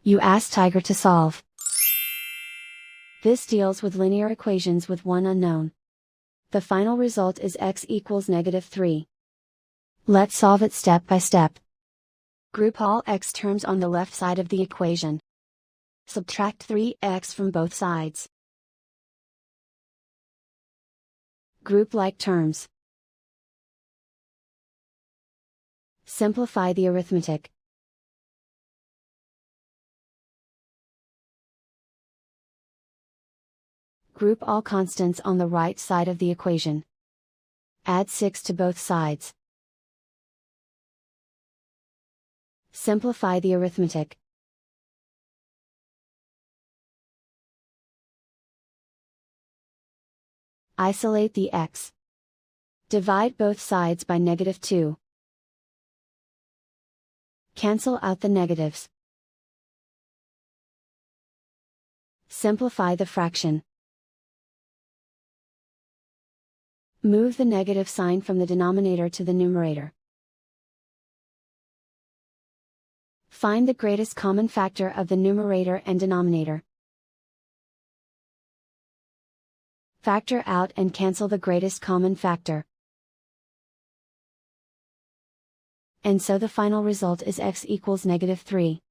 You ask Tiger to solve. This deals with linear equations with one unknown. The final result is x equals -3. Let's solve it step by step. Group all x terms on the left side of the equation. Subtract 3x from both sides. Group like terms. Simplify the arithmetic. Group all constants on the right side of the equation. Add 6 to both sides. Simplify the arithmetic. Isolate the x. Divide both sides by -2. Cancel out the negatives. Simplify the fraction. Move the negative sign from the denominator to the numerator. Find the greatest common factor of the numerator and denominator. Factor out and cancel the greatest common factor. And so the final result is x equals -3.